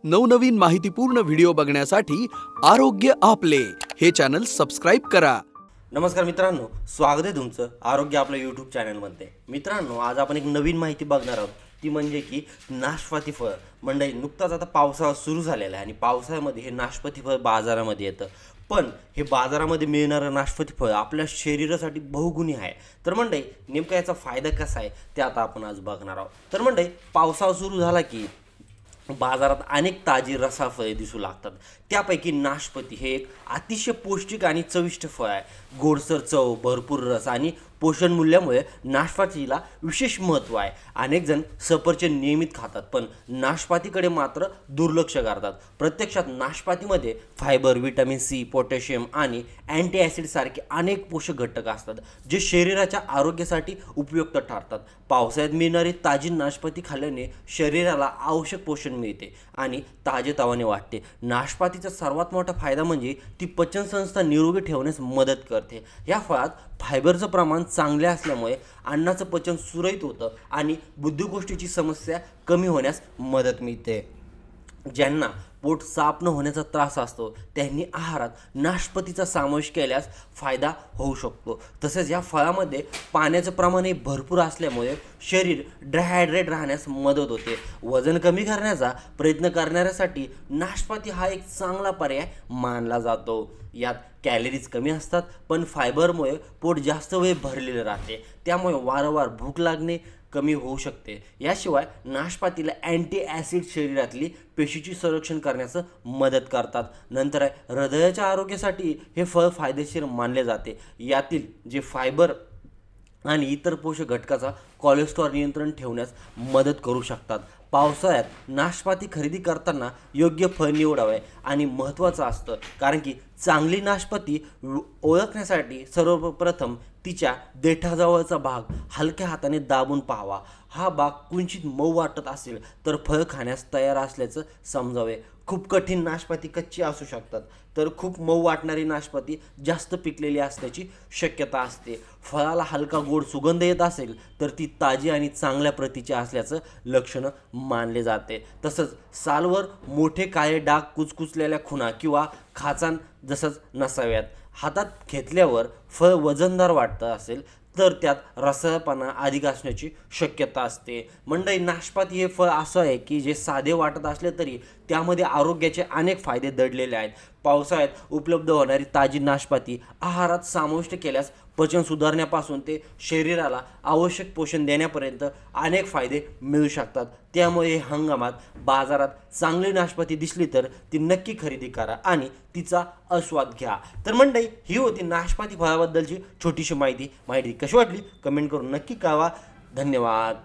नवनवीन माहितीपूर्ण व्हिडिओ बघण्यासाठी आरोग्य आपले हे चॅनल सबस्क्राइब करा। नमस्कार मित्रांनो, स्वागत आहे तुमचं आरोग्य आपल्या यूट्यूब चॅनलमध्ये। मित्रांनो, आज आपण एक नवीन माहिती बघणार आहोत, ती म्हणजे की नाशपाती फळ। मंडळी, नुकताच आता पावसाळा सुरू झालेला आहे आणि पावसाळ्यामध्ये हे नाशपाती फळ बाजारामध्ये येतं। पण हे बाजारामध्ये मिळणारं नाशपाती फळ आपल्या शरीरासाठी बहुगुणी आहे। तर मंडळी, नेमका याचा फायदा कसा आहे ते आता आपण आज बघणार आहोत। तर मंडळी, पावसाळा सुरू झाला की बाजारात अनेक ताजी रसाफळे दिसू लागतात। त्यापैकी नाशपाती हे एक अतिशय पौष्टिक आणि चविष्ट फळ आहे। गोडसर चव, भरपूर रस आणि पोषण मूल्यामुळे नाशपातीला विशेष महत्त्व आहे। अनेक जण सफरचंद नियमित खातात, पण नाशपातीकडे मात्र दुर्लक्ष करतात। प्रत्यक्षात नाशपातीमध्ये फायबर, व्हिटॅमिन सी, पोटॅशियम आणि अँटी ॲसिड सारखे अनेक पोषक घटक असतात, जे शरीराच्या आरोग्यासाठी उपयुक्त ठरतात। पावसाळ्यात मिळणारी ताजी नाशपाती खाल्ल्याने शरीराला आवश्यक पोषण मिळते आणि ताजेतवाने वाटते। नाशपातीचा सर्वात मोठा फायदा म्हणजे ती पचनसंस्था निरोगी ठेवण्यास मदत करते। या फळात फायबरचं प्रमाण चांगले असल्यामुळे अन्नाचं पचन सुरळीत होतं आणि बुद्धिगोष्टीची समस्या कमी होण्यास मदत मिळते। ज्यांना पोट साफ न होण्याचा त्रास असतो त्यांनी आहारात नाशपातीचा समावेश केल्यास फायदा होऊ शकतो। तसेच या फळामध्ये पाण्याचं प्रमाणही भरपूर असल्यामुळे शरीर डिहायड्रेट राहण्यास मदत होते। वजन कमी करण्याचा प्रयत्न करणाऱ्यासाठी नाशपाती हा एक चांगला पर्याय मानला जातो। यात कॅलरीज कमी असतात, पण फायबरमुळे पोट जास्त वेळ भरलेलं राहते, त्यामुळे वारंवार भूक लागणे कमी होऊ शकते। याशिवाय नाशपातीला अँटी ॲसिड शरीरातली पेशीची संरक्षण करण्यास मदत करतात। नंतर हृदयाच्या आरोग्यासाठी हे फळ फायदेशीर मानले जाते। यातील जे फायबर आणि इतर पोषक घटकाचा कोलेस्ट्रॉल नियंत्रण ठेवण्यास मदत करू शकतात। पावसाळ्यात नाशपाती खरेदी करताना योग्य फळ निवडावे आणि महत्त्वाचं असतं, कारण की चांगली नाशपाती ओळखण्यासाठी सर्वप्रथम तिच्या देठाजवळचा भाग हलक्या हाताने दाबून पाहावा। हा भाग किंचित मऊ वाटत असेल तर फळ खाण्यास तयार असल्याचं समजावे। खूप कठीण नाशपाती कच्ची असू शकतात, तर खूप मऊ वाटणारी नाशपाती जास्त पिकलेली असण्याची शक्यता असते। फळाला हलका गोड सुगंध येत असेल तर ती ताजी आणि चांगल्या प्रतीची असल्याचं लक्षण मानले जाते। तसंच सालवर मोठे काळे डाग, कुचकुचलेल्या खुणा किंवा खाचान जसंच नसाव्यात। हातात घेतल्यावर फळ वजनदार वाटतं असेल तर त्यात रसाळपणा अधिक असण्याची शक्यता असते। मंडळी, नाशपाती हे फळ असं आहे की जे साधे वाटत असले तरी त्यामध्ये आरोग्याचे अनेक फायदे दडलेले आहेत। पावसाळ्यात उपलब्ध होणारी ताजी नाशपाती आहारात समाविष्ट केल्यास पचन सुधारण्यापासून ते शरीराला आवश्यक पोषण देण्यापर्यंत अनेक फायदे मिळू शकतात। त्यामुळे हंगामात बाजारात चांगली नाशपाती दिसली तर ती नक्की खरेदी करा आणि तिचा आस्वाद घ्या। तर मंडळी, ही होती नाशपाती फळाबद्दलची छोटीशी माहिती कशी वाटली कमेंट करून नक्की कळवा। धन्यवाद।